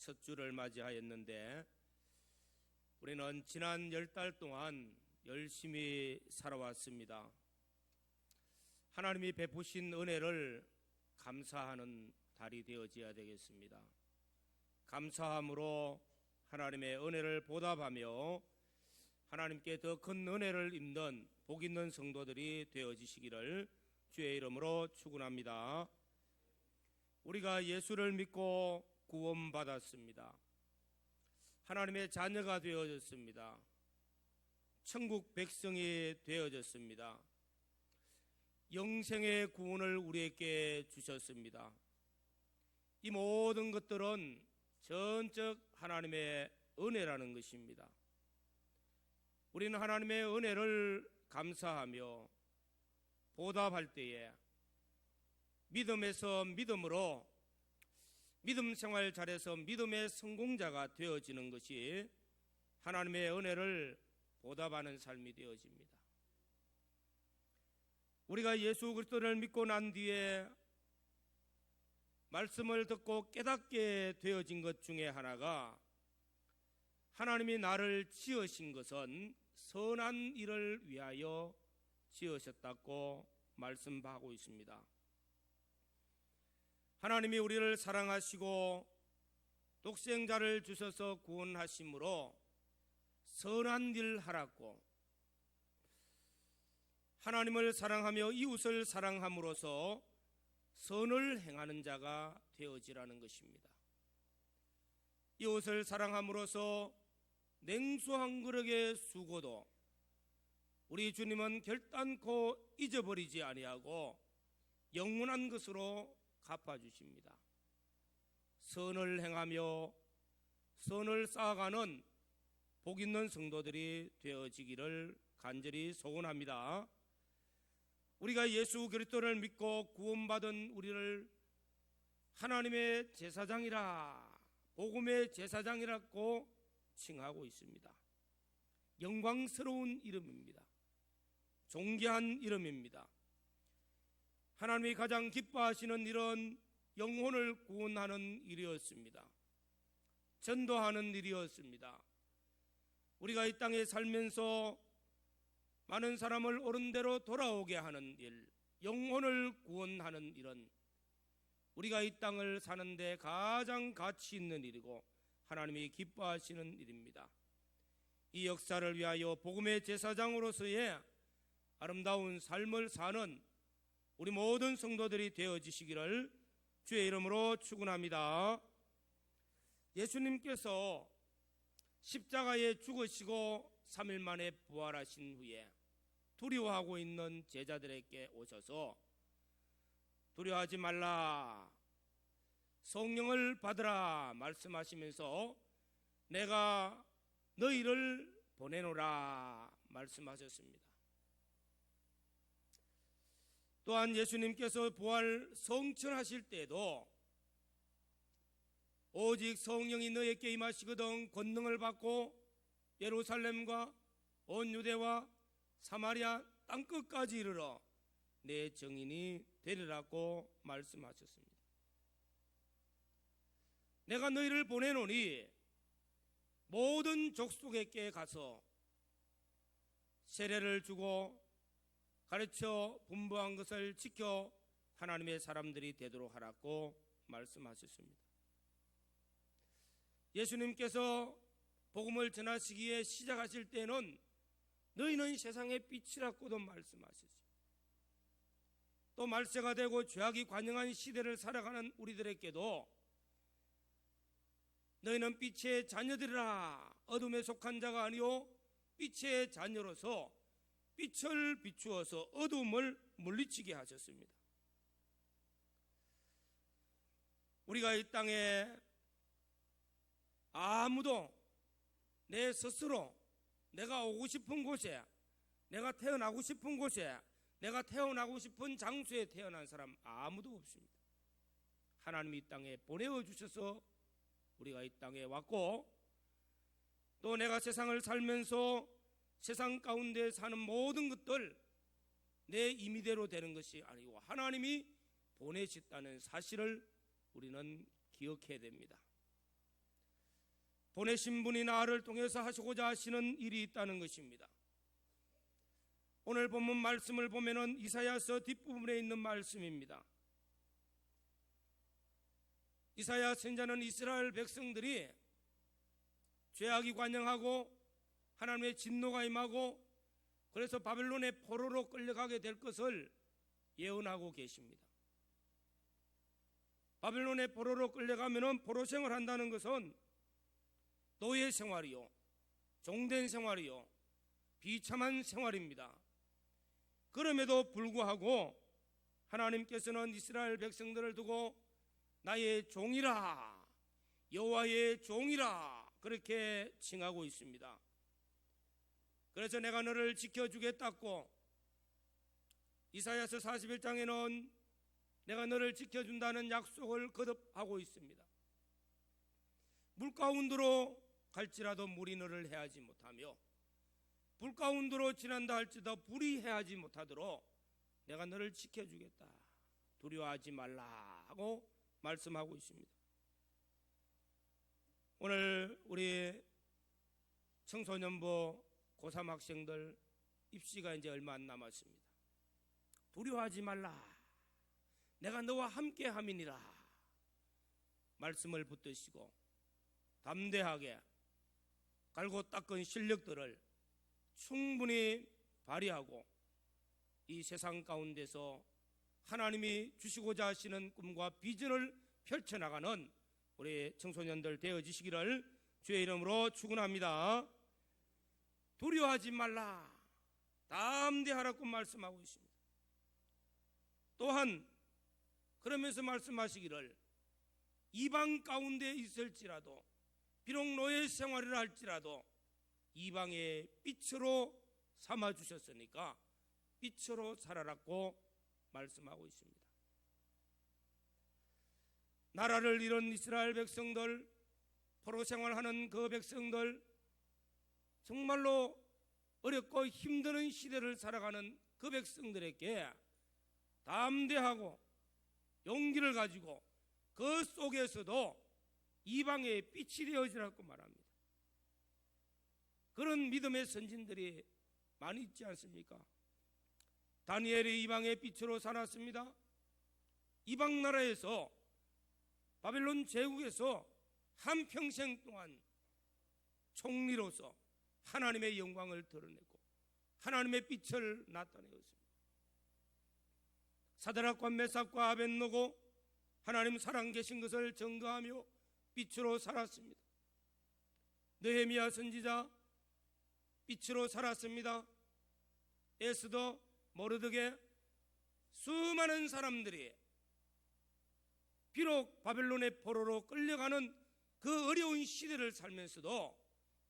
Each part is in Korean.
첫 주를 맞이하였는데 우리는 지난 10달 동안 열심히 살아왔습니다. 하나님이 베푸신 은혜를 감사하는 달이 되어져야 되겠습니다. 감사함으로 하나님의 은혜를 보답하며 하나님께 더 큰 은혜를 입는 복 있는 성도들이 되어지시기를 주의 이름으로 축원합니다. 우리가 예수를 믿고 구원받았습니다. 하나님의 자녀가 되어졌습니다. 천국 백성이 되어졌습니다. 영생의 구원을 우리에게 주셨습니다. 이 모든 것들은 전적 하나님의 은혜라는 것입니다. 우리는 하나님의 은혜를 감사하며 보답할 때에 믿음에서 믿음으로 믿음 생활 잘해서 믿음의 성공자가 되어지는 것이 하나님의 은혜를 보답하는 삶이 되어집니다. 우리가 예수 그리스도를 믿고 난 뒤에 말씀을 듣고 깨닫게 되어진 것 중에 하나가 하나님이 나를 지으신 것은 선한 일을 위하여 지으셨다고 말씀하고 있습니다. 하나님이 우리를 사랑하시고 독생자를 주셔서 구원하심으로 선한 일 하라고, 하나님을 사랑하며 이웃을 사랑함으로써 선을 행하는 자가 되어지라는 것입니다. 이웃을 사랑함으로써 냉수 한 그릇의 수고도 우리 주님은 결단코 잊어버리지 아니하고 영원한 것으로 갚아주십니다. 선을 행하며 선을 쌓아가는 복 있는 성도들이 되어지기를 간절히 소원합니다. 우리가 예수 그리스도를 믿고 구원받은 우리를 하나님의 제사장이라, 복음의 제사장이라고 칭하고 있습니다. 영광스러운 이름입니다. 존귀한 이름입니다. 하나님이 가장 기뻐하시는 일은 영혼을 구원하는 일이었습니다. 전도하는 일이었습니다. 우리가 이 땅에 살면서 많은 사람을 옳은 대로 돌아오게 하는 일, 영혼을 구원하는 일은 우리가 이 땅을 사는데 가장 가치 있는 일이고 하나님이 기뻐하시는 일입니다. 이 역사를 위하여 복음의 제사장으로서의 아름다운 삶을 사는 우리 모든 성도들이 되어지시기를 주의 이름으로 축원합니다. 예수님께서 십자가에 죽으시고 3일 만에 부활하신 후에 두려워하고 있는 제자들에게 오셔서 두려워하지 말라, 성령을 받으라 말씀하시면서 내가 너희를 보내노라 말씀하셨습니다. 또한 예수님께서 부활 성천하실 때에도 오직 성령이 너희에게 임하시거든 권능을 받고 예루살렘과 온 유대와 사마리아 땅끝까지 이르러 내 증인이 되리라고 말씀하셨습니다. 내가 너희를 보내노니 모든 족속에게 가서 세례를 주고 가르쳐 분부한 것을 지켜 하나님의 사람들이 되도록 하라고 말씀하셨습니다. 예수님께서 복음을 전하시기에 시작하실 때는 너희는 세상의 빛이라고도 말씀하셨습니다. 또 말세가 되고 죄악이 관영한 시대를 살아가는 우리들에게도 너희는 빛의 자녀들이라, 어둠에 속한 자가 아니요 빛의 자녀로서 빛을 비추어서 어둠을 물리치게 하셨습니다. 우리가 이 땅에 아무도 내 스스로 내가 오고 싶은 곳에, 내가 태어나고 싶은 곳에, 내가 태어나고 싶은 장소에 태어난 사람 아무도 없습니다. 하나님이 이 땅에 보내어 주셔서 우리가 이 땅에 왔고, 또 내가 세상을 살면서 세상 가운데 사는 모든 것들 내 임의대로 되는 것이 아니고 하나님이 보내셨다는 사실을 우리는 기억해야 됩니다. 보내신 분이 나를 통해서 하시고자 하시는 일이 있다는 것입니다. 오늘 본문 말씀을 보면은 이사야서 뒷부분에 있는 말씀입니다. 이사야 선지자는 이스라엘 백성들이 죄악이 관영하고 하나님의 진노가 임하고 그래서 바벨론의 포로로 끌려가게 될 것을 예언하고 계십니다. 바벨론의 포로로 끌려가면은 포로 생활한다는 것은 노예 생활이요, 종된 생활이요, 비참한 생활입니다. 그럼에도 불구하고 하나님께서는 이스라엘 백성들을 두고 나의 종이라, 여호와의 종이라 그렇게 칭하고 있습니다. 그래서 내가 너를 지켜주겠다고 이사야서 41장에는 내가 너를 지켜준다는 약속을 거듭하고 있습니다. 물 가운데로 갈지라도 물이 너를 해하지 못하며 불 가운데로 지난다 할지라도 불이 해하지 못하도록 내가 너를 지켜주겠다, 두려워하지 말라 하고 말씀하고 있습니다. 오늘 우리 청소년부 고3 학생들 입시가 이제 얼마 안 남았습니다. 두려워하지 말라, 내가 너와 함께 함이니라 말씀을 붙드시고 담대하게 갈고 닦은 실력들을 충분히 발휘하고 이 세상 가운데서 하나님이 주시고자 하시는 꿈과 비전을 펼쳐나가는 우리 청소년들 되어지시기를 주의 이름으로 축원합니다. 두려워하지 말라, 담대하라고 말씀하고 있습니다. 또한 그러면서 말씀하시기를 이방 가운데 있을지라도 비록 노예 생활을 할지라도 이방의 빛으로 삼아주셨으니까 빛으로 살아라고 말씀하고 있습니다. 나라를 잃은 이스라엘 백성들, 포로 생활하는 그 백성들, 정말로 어렵고 힘든 시대를 살아가는 그 백성들에게 담대하고 용기를 가지고 그 속에서도 이방의 빛이 되어지라고 말합니다. 그런 믿음의 선진들이 많이 있지 않습니까? 다니엘이 이방의 빛으로 살았습니다. 이방 나라에서 바벨론 제국에서 한평생 동안 총리로서 하나님의 영광을 드러내고 하나님의 빛을 나타내었습니다. 사드락과 메삭과 아벳노고 하나님 살아계신 것을 증거하며 빛으로 살았습니다. 느헤미야 선지자 빛으로 살았습니다. 에스더, 모르드게, 수많은 사람들이 비록 바벨론의 포로로 끌려가는 그 어려운 시대를 살면서도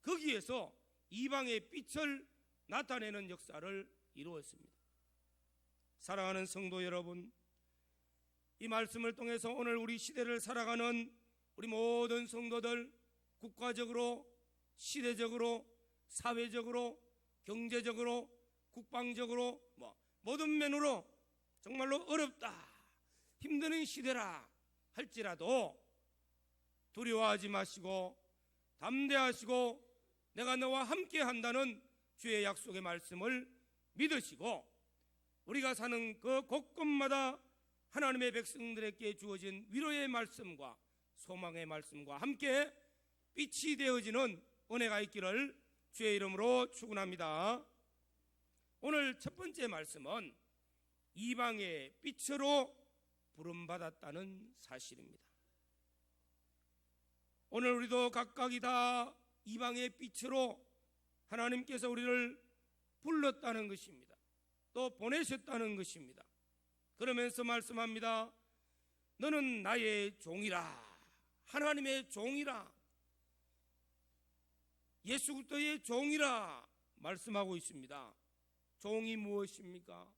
거기에서 이방의 빛을 나타내는 역사를 이루었습니다. 사랑하는 성도 여러분, 이 말씀을 통해서 오늘 우리 시대를 살아가는 우리 모든 성도들, 국가적으로, 시대적으로, 사회적으로, 경제적으로, 국방적으로 모든 면으로 정말로 어렵다, 힘든 시대라 할지라도 두려워하지 마시고 담대하시고 내가 너와 함께 한다는 주의 약속의 말씀을 믿으시고 우리가 사는 그 곳곳마다 하나님의 백성들에게 주어진 위로의 말씀과 소망의 말씀과 함께 빛이 되어지는 은혜가 있기를 주의 이름으로 축원합니다. 오늘 첫 번째 말씀은 이방의 빛으로 부름받았다는 사실입니다. 오늘 우리도 각각이 다 이방의 빛으로 하나님께서 우리를 불렀다는 것입니다. 또 보내셨다는 것입니다. 그러면서 말씀합니다. 너는 나의 종이라, 하나님의 종이라, 예수 그리스도의 종이라 말씀하고 있습니다. 종이 무엇입니까?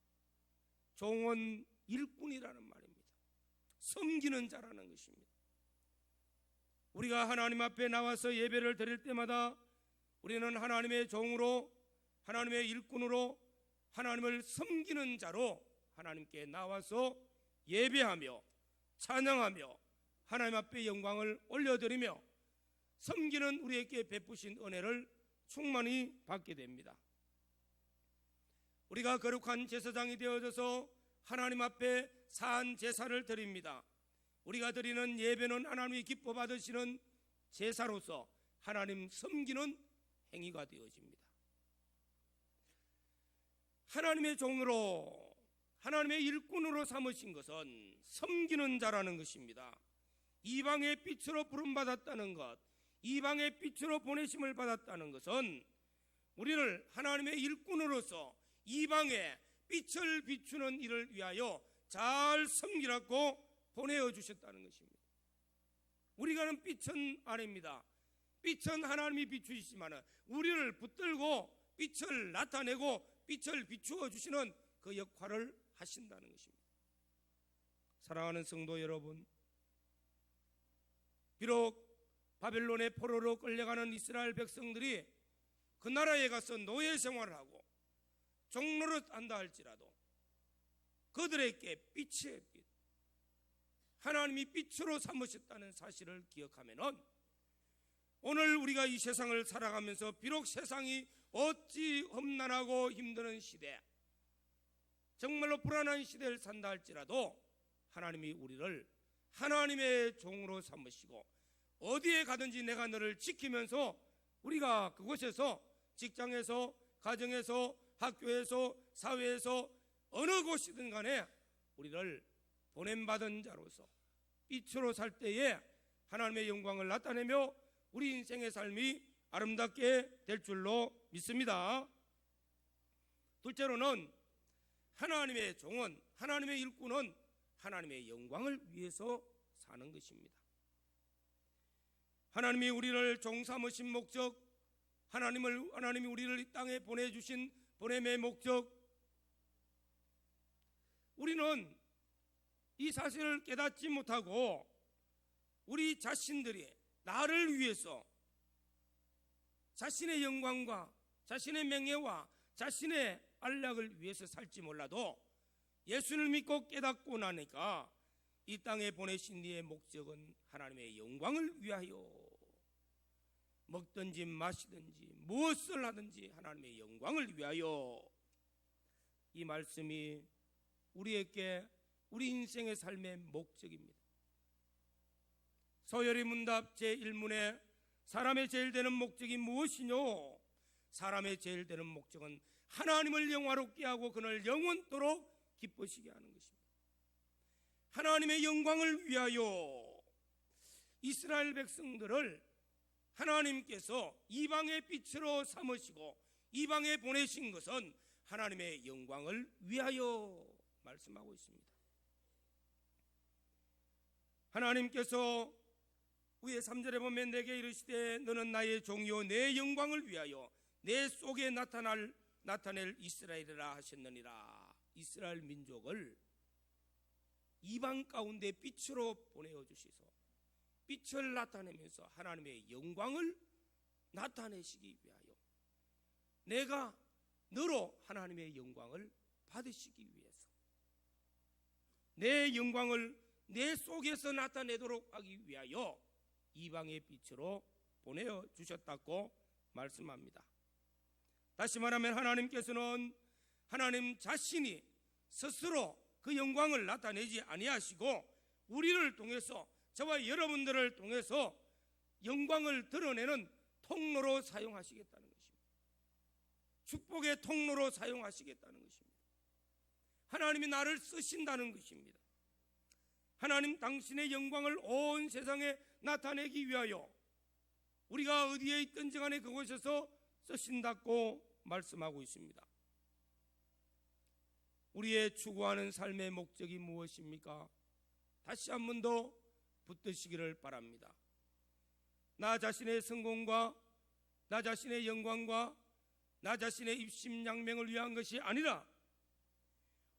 종은 일꾼이라는 말입니다. 섬기는 자라는 것입니다. 우리가 하나님 앞에 나와서 예배를 드릴 때마다 우리는 하나님의 종으로, 하나님의 일꾼으로, 하나님을 섬기는 자로 하나님께 나와서 예배하며 찬양하며 하나님 앞에 영광을 올려드리며 섬기는 우리에게 베푸신 은혜를 충만히 받게 됩니다. 우리가 거룩한 제사장이 되어져서 하나님 앞에 산 제사를 드립니다. 우리가 드리는 예배는 하나님이 기뻐 받으시는 제사로서 하나님 섬기는 행위가 되어집니다. 하나님의 종으로, 하나님의 일꾼으로 삼으신 것은 섬기는 자라는 것입니다. 이방의 빛으로 부름받았다는 것, 이방의 빛으로 보내심을 받았다는 것은 우리를 하나님의 일꾼으로서 이방에 빛을 비추는 일을 위하여 잘 섬기라고 보내어 주셨다는 것입니다. 우리가 아는 빛은 아닙니다. 빛은 하나님이 비추시지만 우리를 붙들고 빛을 나타내고 빛을 비추어 주시는 그 역할을 하신다는 것입니다. 사랑하는 성도 여러분, 비록 바벨론의 포로로 끌려가는 이스라엘 백성들이 그 나라에 가서 노예 생활을 하고 종노릇 한다 할지라도 그들에게 빛의 빛, 하나님이 빛으로 삼으셨다는 사실을 기억하면은 오늘 우리가 이 세상을 살아가면서 비록 세상이 어찌 험난하고 힘드는 시대, 정말로 불안한 시대를 산다 할지라도 하나님이 우리를 하나님의 종으로 삼으시고 어디에 가든지 내가 너를 지키면서 우리가 그곳에서, 직장에서, 가정에서, 학교에서, 사회에서 어느 곳이든 간에 우리를 보냄받은 자로서 빛으로 살 때에 하나님의 영광을 나타내며 우리 인생의 삶이 아름답게 될 줄로 믿습니다. 둘째로는 하나님의 종은, 하나님의 일꾼은 하나님의 영광을 위해서 사는 것입니다. 하나님이 우리를 종 삼으신 목적, 하나님이 우리를 이 땅에 보내주신 보냄의 목적, 우리는 이 사실을 깨닫지 못하고 우리 자신들이 나를 위해서 자신의 영광과 자신의 명예와 자신의 안락을 위해서 살지 몰라도 예수를 믿고 깨닫고 나니까 이 땅에 보내신 이의 목적은 하나님의 영광을 위하여 먹든지 마시든지 무엇을 하든지 하나님의 영광을 위하여. 이 말씀이 우리에게 우리 인생의 삶의 목적입니다. 서열의 문답 제1문에 사람의 제일 되는 목적이 무엇이뇨? 사람의 제일 되는 목적은 하나님을 영화롭게 하고 그를 영원토록 기쁘시게 하는 것입니다. 하나님의 영광을 위하여 이스라엘 백성들을 하나님께서 이방의 빛으로 삼으시고 이방에 보내신 것은 하나님의 영광을 위하여 말씀하고 있습니다. 하나님께서 위에 3절에 보면 내게 이르시되 너는 나의 종이요 내 영광을 위하여 내 속에 나타낼 이스라엘이라 하셨느니라. 이스라엘 민족을 이방 가운데 빛으로 보내어 주시소 빛을 나타내면서 하나님의 영광을 나타내시기 위하여 내가 너로 하나님의 영광을 받으시기 위해서 내 영광을 내 속에서 나타내도록 하기 위하여 이방의 빛으로 보내어 주셨다고 말씀합니다. 다시 말하면 하나님께서는 하나님 자신이 스스로 그 영광을 나타내지 아니하시고 우리를 통해서, 저와 여러분들을 통해서 영광을 드러내는 통로로 사용하시겠다는 것입니다. 축복의 통로로 사용하시겠다는 것입니다. 하나님이 나를 쓰신다는 것입니다. 하나님 당신의 영광을 온 세상에 나타내기 위하여 우리가 어디에 있든지 간에 그곳에서 쓰신다고 말씀하고 있습니다. 우리의 추구하는 삶의 목적이 무엇입니까? 다시 한 번 더 붙드시기를 바랍니다. 나 자신의 성공과 나 자신의 영광과 나 자신의 입심양명을 위한 것이 아니라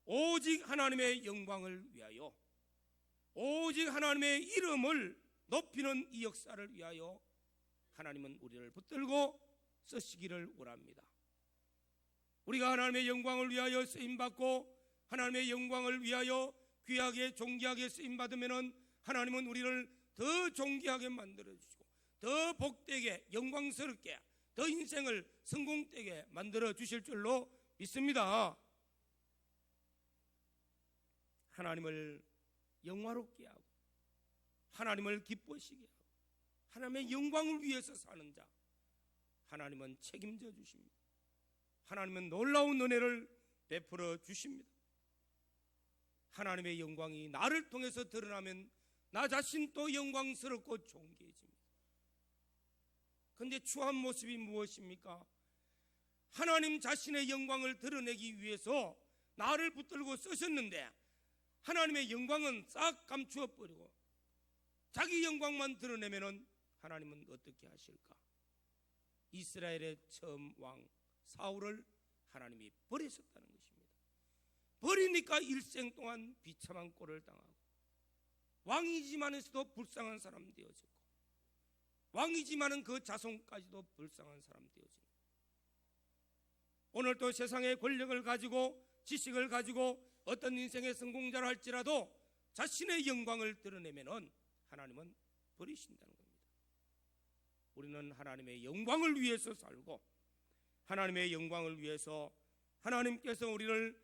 오직 하나님의 영광을 위하여, 오직 하나님의 이름을 높이는 이 역사를 위하여 하나님은 우리를 붙들고 쓰시기를 원합니다. 우리가 하나님의 영광을 위하여 쓰임받고 하나님의 영광을 위하여 귀하게 존귀하게 쓰임받으면 하나님은 우리를 더 존귀하게 만들어주시고 더 복되게 영광스럽게 더 인생을 성공되게 만들어 주실 줄로 믿습니다. 하나님을 영화롭게 하고 하나님을 기뻐시게 하고 하나님의 영광을 위해서 사는 자, 하나님은 책임져 주십니다. 하나님은 놀라운 은혜를 베풀어 주십니다. 하나님의 영광이 나를 통해서 드러나면 나 자신도 영광스럽고 존귀해집니다. 그런데 추한 모습이 무엇입니까? 하나님 자신의 영광을 드러내기 위해서 나를 붙들고 쓰셨는데 하나님의 영광은 싹 감추어 버리고 자기 영광만 드러내면 하나님은 어떻게 하실까? 이스라엘의 처음 왕 사울을 하나님이 버리셨다는 것입니다. 버리니까 일생 동안 비참한 꼴을 당하고 왕이지만에서도 불쌍한 사람 되어졌고 왕이지만은 그 자손까지도 불쌍한 사람 되어집니다. 오늘도 세상의 권력을 가지고 지식을 가지고 어떤 인생의 성공자를 할지라도 자신의 영광을 드러내면은 하나님은 버리신다는 겁니다. 우리는 하나님의 영광을 위해서 살고 하나님의 영광을 위해서 하나님께서 우리를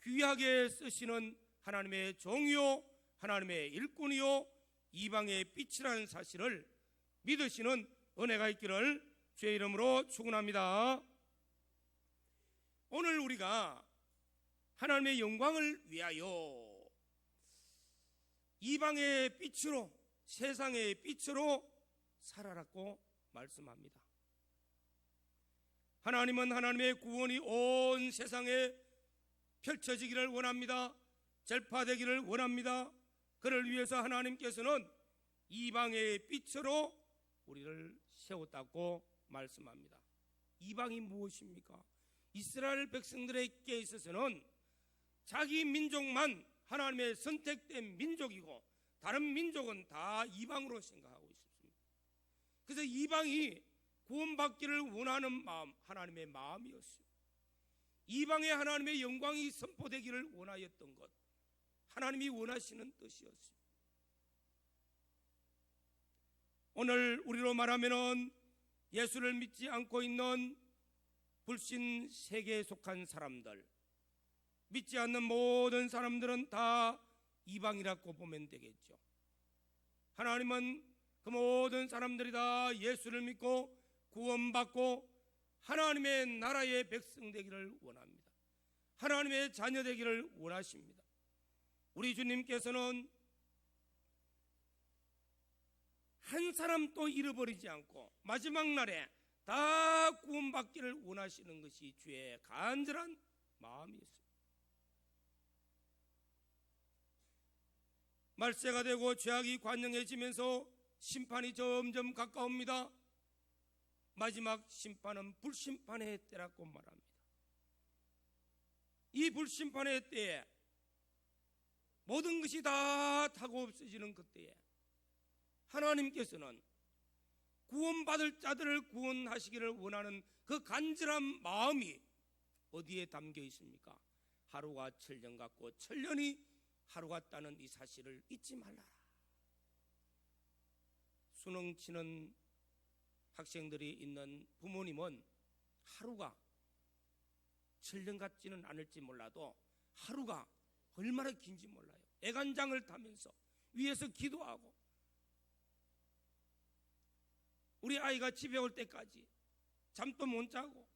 귀하게 쓰시는 하나님의 종이요 하나님의 일꾼이요 이방의 빛이라는 사실을 믿으시는 은혜가 있기를 주의 이름으로 축원합니다. 오늘 우리가 하나님의 영광을 위하여 이방의 빛으로 세상의 빛으로 살아라고 말씀합니다. 하나님은 하나님의 구원이 온 세상에 펼쳐지기를 원합니다. 전파되기를 원합니다. 그를 위해서 하나님께서는 이방의 빛으로 우리를 세웠다고 말씀합니다. 이방이 무엇입니까? 이스라엘 백성들에게 있어서는 자기 민족만 하나님의 선택된 민족이고 다른 민족은 다 이방으로 생각하고 있습니다. 그래서 이방이 구원받기를 원하는 마음, 하나님의 마음이었어요. 이방에 하나님의 영광이 선포되기를 원하였던 것, 하나님이 원하시는 뜻이었어요. 오늘 우리로 말하면은 예수를 믿지 않고 있는 불신 세계에 속한 사람들, 믿지 않는 모든 사람들은 다 이방이라고 보면 되겠죠. 하나님은 그 모든 사람들이 다 예수를 믿고 구원받고 하나님의 나라의 백성 되기를 원합니다. 하나님의 자녀 되기를 원하십니다. 우리 주님께서는 한 사람도 잃어버리지 않고 마지막 날에 다 구원받기를 원하시는 것이 주의 간절한 마음이었습니다. 말세가 되고 죄악이 관영해지면서 심판이 점점 가까웁니다. 마지막 심판은 불심판의 때라고 말합니다. 이 불심판의 때에 모든 것이 다 타고 없어지는 그때에 하나님께서는 구원받을 자들을 구원하시기를 원하는 그 간절한 마음이 어디에 담겨 있습니까? 하루가 천년 같고 천년이 하루 같다는 이 사실을 잊지 말라라. 수능 치는 학생들이 있는 부모님은 하루가 천년 같지는 않을지 몰라도 하루가 얼마나 긴지 몰라요. 애간장을 타면서 위에서 기도하고 우리 아이가 집에 올 때까지 잠도 못 자고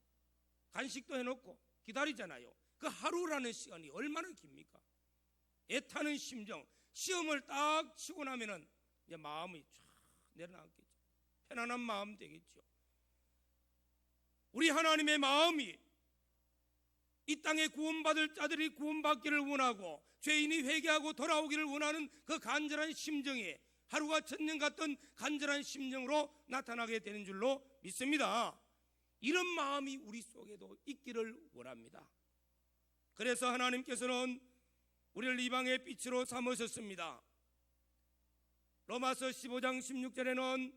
간식도 해놓고 기다리잖아요. 그 하루라는 시간이 얼마나 깁니까? 애타는 심정, 시험을 딱 치고 나면은 이제 마음이 쫙 내려앉겠죠. 편안한 마음 되겠죠. 우리 하나님의 마음이 이 땅에 구원받을 자들이 구원받기를 원하고 죄인이 회개하고 돌아오기를 원하는 그 간절한 심정이 하루가 천년 같던 간절한 심정으로 나타나게 되는 줄로 믿습니다. 이런 마음이 우리 속에도 있기를 원합니다. 그래서 하나님께서는 우리를 이방의 빛으로 삼으셨습니다. 로마서 15장 16절에는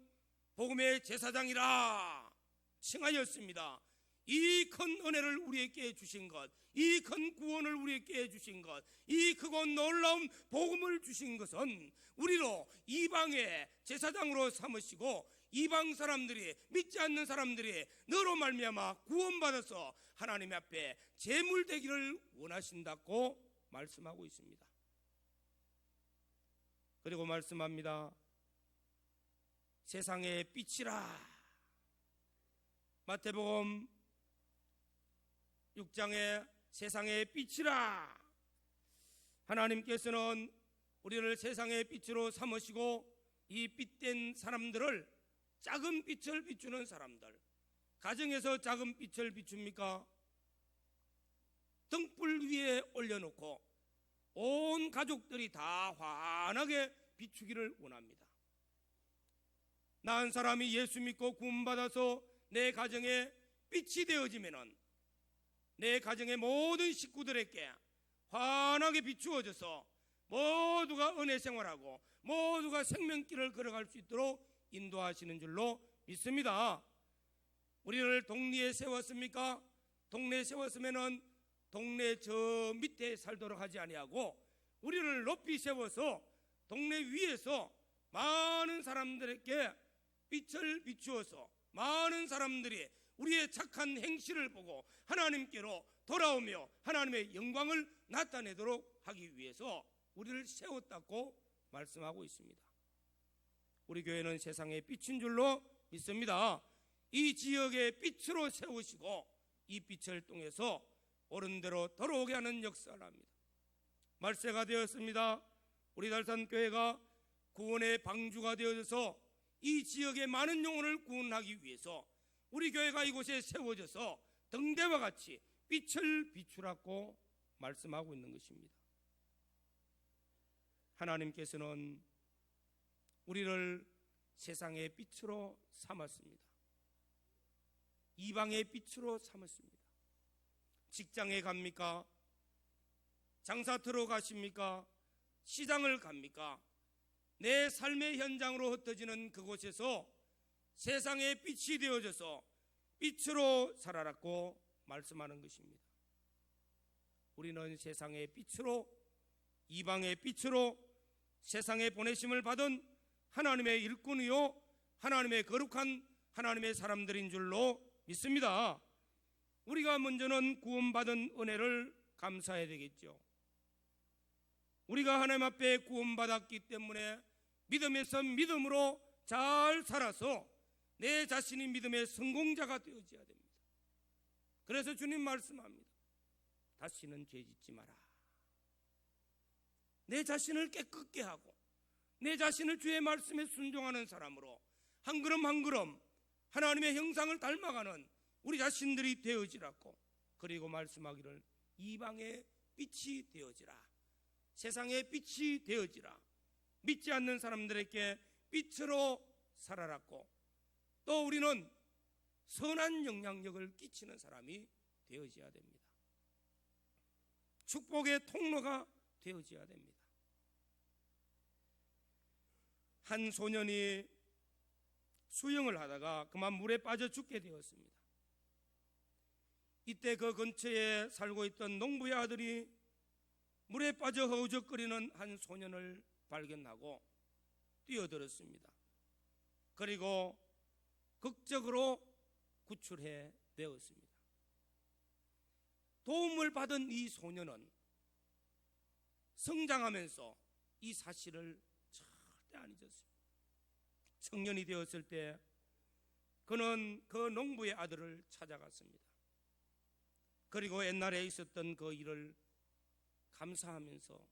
복음의 제사장이라 칭하였습니다. 이 큰 은혜를 우리에게 주신 것, 이 큰 구원을 우리에게 주신 것, 이 크고 놀라운 복음을 주신 것은 우리로 이방의 제사장으로 삼으시고 이방 사람들이, 믿지 않는 사람들이 너로 말미암아 구원받아서 하나님 앞에 제물 되기를 원하신다고 말씀하고 있습니다. 그리고 말씀합니다. 세상의 빛이라. 마태복음 6장에 세상의 빛이라. 하나님께서는 우리를 세상의 빛으로 삼으시고 이 빛된 사람들을, 작은 빛을 비추는 사람들, 가정에서 작은 빛을 비춥니까? 등불 위에 올려놓고 온 가족들이 다 환하게 비추기를 원합니다. 나 한 사람이 예수 믿고 구원받아서 내 가정에 빛이 되어지면은 내 가정의 모든 식구들에게 환하게 비추어져서 모두가 은혜 생활하고 모두가 생명길을 걸어갈 수 있도록 인도하시는 줄로 믿습니다. 우리를 동리에 세웠습니까? 동네에 세웠으면은 동네 저 밑에 살도록 하지 아니하고 우리를 높이 세워서 동네 위에서 많은 사람들에게 빛을 비추어서 많은 사람들이 우리의 착한 행실을 보고 하나님께로 돌아오며 하나님의 영광을 나타내도록 하기 위해서 우리를 세웠다고 말씀하고 있습니다. 우리 교회는 세상의 빛인 줄로 믿습니다. 이 지역의 빛으로 세우시고 이 빛을 통해서 옳은 대로 돌아오게 하는 역사를 합니다. 말세가 되었습니다. 우리 달산교회가 구원의 방주가 되어져서 이 지역의 많은 영혼을 구원하기 위해서 우리 교회가 이곳에 세워져서 등대와 같이 빛을 비추라고 말씀하고 있는 것입니다. 하나님께서는 우리를 세상의 빛으로 삼았습니다. 이방의 빛으로 삼았습니다. 직장에 갑니까? 장사 들어가십니까? 시장을 갑니까? 내 삶의 현장으로 흩어지는 그곳에서 세상의 빛이 되어져서 빛으로 살아라고 말씀하는 것입니다. 우리는 세상의 빛으로, 이방의 빛으로 세상에 보내심을 받은 하나님의 일꾼이요 하나님의 거룩한 하나님의 사람들인 줄로 믿습니다. 우리가 먼저는 구원받은 은혜를 감사해야 되겠죠. 우리가 하나님 앞에 구원받았기 때문에 믿음에서 믿음으로 잘 살아서 내 자신이 믿음의 성공자가 되어져야 됩니다. 그래서 주님 말씀합니다. 다시는 죄짓지 마라. 내 자신을 깨끗게 하고 내 자신을 주의 말씀에 순종하는 사람으로 한 걸음 한 걸음 하나님의 형상을 닮아가는 우리 자신들이 되어지라고. 그리고 말씀하기를 이방의 빛이 되어지라. 세상의 빛이 되어지라. 믿지 않는 사람들에게 빛으로 살아라고. 또 우리는 선한 영향력을 끼치는 사람이 되어져야 됩니다. 축복의 통로가 되어져야 됩니다. 한 소년이 수영을 하다가 그만 물에 빠져 죽게 되었습니다. 이때 그 근처에 살고 있던 농부의 아들이 물에 빠져 허우적거리는 한 소년을 발견하고 뛰어들었습니다. 그리고 극적으로 구출해 내었습니다. 도움을 받은 이 소년은 성장하면서 이 사실을 절대 안 잊었습니다. 청년이 되었을 때 그는 그 농부의 아들을 찾아갔습니다. 그리고 옛날에 있었던 그 일을 감사하면서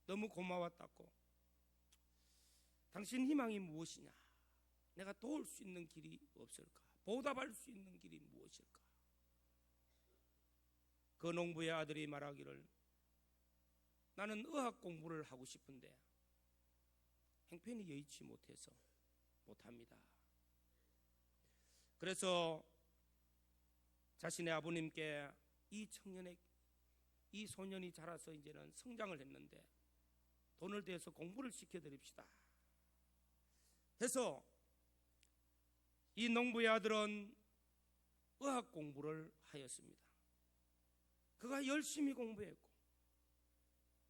너무 고마웠다고, 당신 희망이 무엇이냐, 내가 도울 수 있는 길이 없을까, 보답할 수 있는 길이 무엇일까. 그 농부의 아들이 말하기를 나는 의학 공부를 하고 싶은데 행편이 여의치 못해서 못합니다. 그래서 자신의 아버님께 이 소년이 자라서 이제는 성장을 했는데 돈을 대서 공부를 시켜드립시다 해서 이 농부의 아들은 의학 공부를 하였습니다. 그가 열심히 공부했고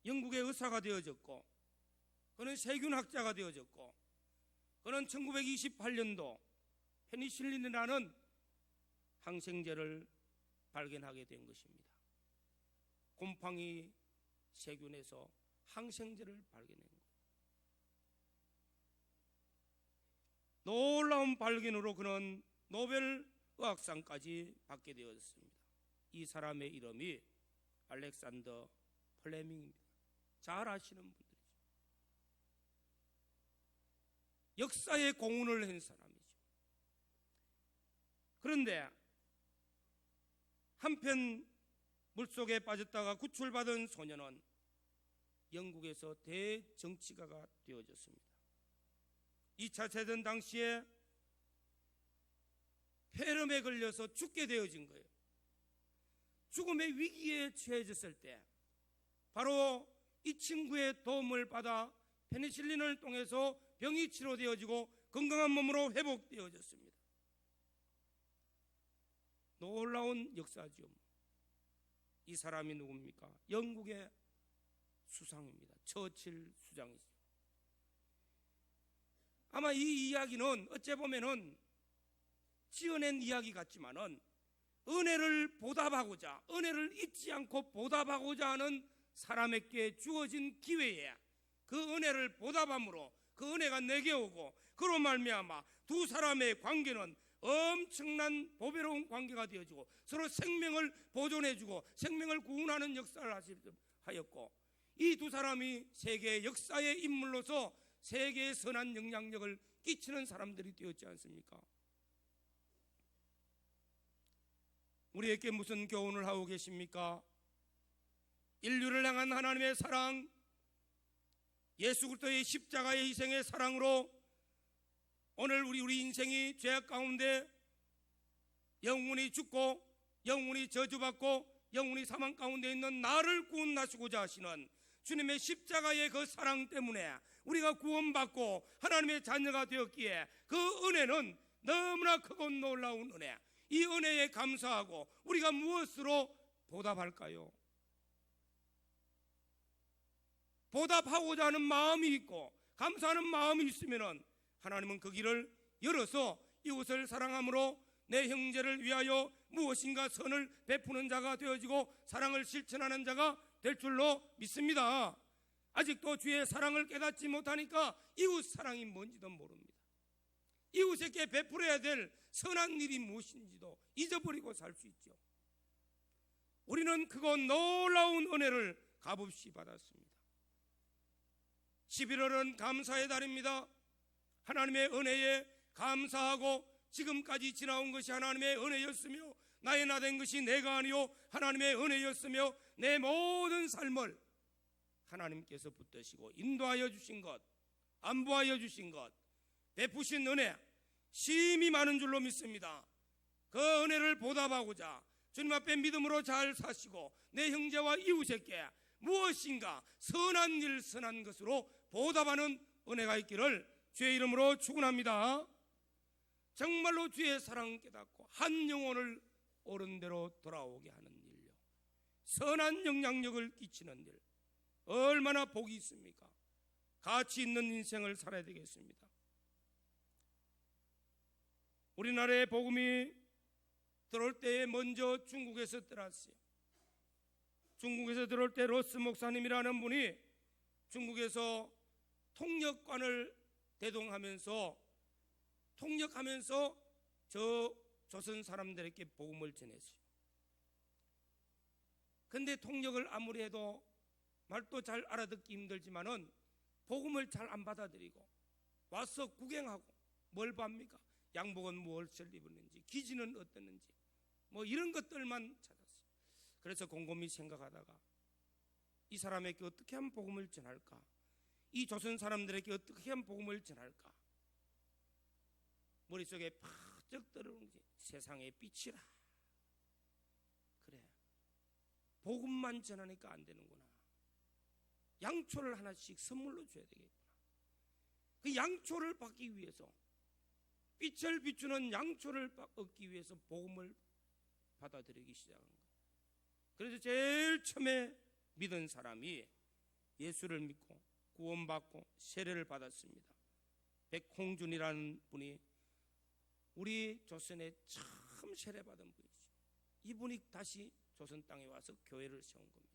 영국의 의사가 되어졌고 그는 세균학자가 되어졌고 그는 1928년도 페니실린이라는 항생제를 발견하게 된 것입니다. 곰팡이 세균에서 항생제를 발견한 거예요. 놀라운 발견으로 그는 노벨 의학상까지 받게 되었습니다. 이 사람의 이름이 알렉산더 플레밍입니다. 잘 아시는 분들이죠. 역사에 공헌을 한 사람이죠. 그런데 한편 물속에 빠졌다가 구출받은 소년은 영국에서 대정치가가 되어졌습니다. 2차 세전 당시에 폐렴에 걸려서 죽게 되어진 거예요. 죽음의 위기에 처해졌을 때 바로 이 친구의 도움을 받아 페니실린을 통해서 병이 치료되어지고 건강한 몸으로 회복되어졌습니다. 놀라운 역사죠. 이 사람이 누굽니까? 영국의 수상입니다. 처칠 수장이죠. 아마 이 이야기는 어째 보면은 지어낸 이야기 같지만은 은혜를 보답하고자, 은혜를 잊지 않고 보답하고자 하는 사람에게 주어진 기회에 그 은혜를 보답함으로 그 은혜가 내게 오고 그로 말미암아 두 사람의 관계는 엄청난 보배로운 관계가 되어지고 서로 생명을 보존해주고 생명을 구원하는 역사를 하였고, 이 두 사람이 세계의 역사의 인물로서 세계의 선한 영향력을 끼치는 사람들이 되었지 않습니까? 우리에게 무슨 교훈을 하고 계십니까? 인류를 향한 하나님의 사랑, 예수 그리스도의 십자가의 희생의 사랑으로 오늘 우리 인생이 죄악 가운데 영원히 죽고 영원히 저주받고 영원히 사망 가운데 있는 나를 구원하시고자 하시는 주님의 십자가의 그 사랑 때문에 우리가 구원받고 하나님의 자녀가 되었기에 그 은혜는 너무나 크고 놀라운 은혜, 이 은혜에 감사하고 우리가 무엇으로 보답할까요? 보답하고자 하는 마음이 있고 감사하는 마음이 있으면 하나님은 그 길을 열어서 이웃을 사랑함으로 내 형제를 위하여 무엇인가 선을 베푸는 자가 되어지고 사랑을 실천하는 자가 될 줄로 믿습니다. 아직도 주의 사랑을 깨닫지 못하니까 이웃 사랑이 뭔지도 모릅니다. 이웃에게 베풀어야 될 선한 일이 무엇인지도 잊어버리고 살 수 있죠. 우리는 그거 놀라운 은혜를 값없이 받았습니다. 11월은 감사의 달입니다. 하나님의 은혜에 감사하고 지금까지 지나온 것이 하나님의 은혜였으며 나의 나된 것이 내가 아니요 하나님의 은혜였으며 내 모든 삶을 하나님께서 붙드시고 인도하여 주신 것, 안보하여 주신 것, 베푸신 은혜 심히 많은 줄로 믿습니다. 그 은혜를 보답하고자 주님 앞에 믿음으로 잘 사시고 내 형제와 이웃에게 무엇인가 선한 일 선한 것으로 보답하는 은혜가 있기를 주의 이름으로 축원합니다. 정말로 주의 사랑 깨닫고 한 영혼을 옳은 대로 돌아오게 하는 일요, 선한 영향력을 끼치는 일, 얼마나 복이 있습니까? 가치 있는 인생을 살아야 되겠습니다. 우리나라의 복음이 들어올 때에 먼저 중국에서 들어왔어요. 중국에서 들어올 때 로스 목사님이라는 분이 중국에서 통역관을 대동하면서 저 조선 사람들에게 복음을 전했어요. 근데 통역을 아무리 해도 말도 잘 알아듣기 힘들지만은 복음을 잘 안 받아들이고 와서 구경하고 뭘 봅니까? 양복은 무엇을 입었는지, 기지는 어땠는지, 뭐 이런 것들만 찾았어요. 그래서 곰곰이 생각하다가 이 사람에게 어떻게 하면 복음을 전할까? 이 조선 사람들에게 어떻게 하면 복음을 전할까? 머릿속에 팍쩍 들어오는 게 세상의 빛이라. 그래, 복음만 전하니까 안 되는구나. 양초를 하나씩 선물로 줘야 되겠구나. 그 양초를 받기 위해서, 빛을 비추는 양초를 얻기 위해서 복음을 받아들이기 시작한 거예요. 그래서 제일 처음에 믿은 사람이 예수를 믿고 구원받고 세례를 받았습니다. 백홍준이라는 분이 우리 조선에 참 세례받은 분이죠. 이분이 다시 조선 땅에 와서 교회를 세운 겁니다.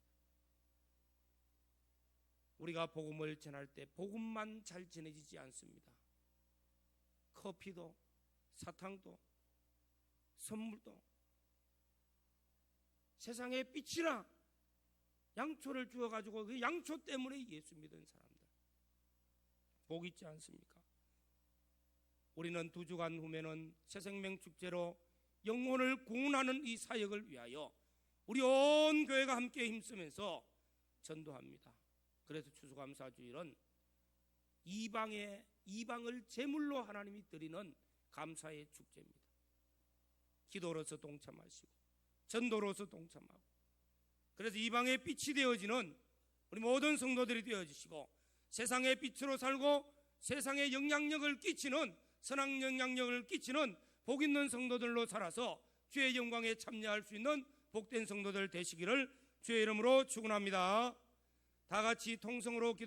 우리가 복음을 전할 때 복음만 잘 전해지지 않습니다. 커피도 사탕도 선물도 세상에 빛이라 양초를 주어가지고 그 양초 때문에 예수 믿은 사람들 복 있지 않습니까? 우리는 2주간 후면은 새생명 축제로 영혼을 구원하는 이 사역을 위하여 우리 온 교회가 함께 힘쓰면서 전도합니다. 그래서 추수감사주일은 이방을 제물로 하나님이 드리는 감사의 축제입니다. 기도로서 동참하시고 전도로서 동참하고, 그래서 이방의 빛이 되어지는 우리 모든 성도들이 되어주시고 세상의 빛으로 살고 세상에 영향력을 끼치는 선한 영향력을 끼치는 복 있는 성도들로 살아서 주의 영광에 참여할 수 있는 복된 성도들 되시기를 주의 이름으로 축원합니다. 다 같이 통성으로 기도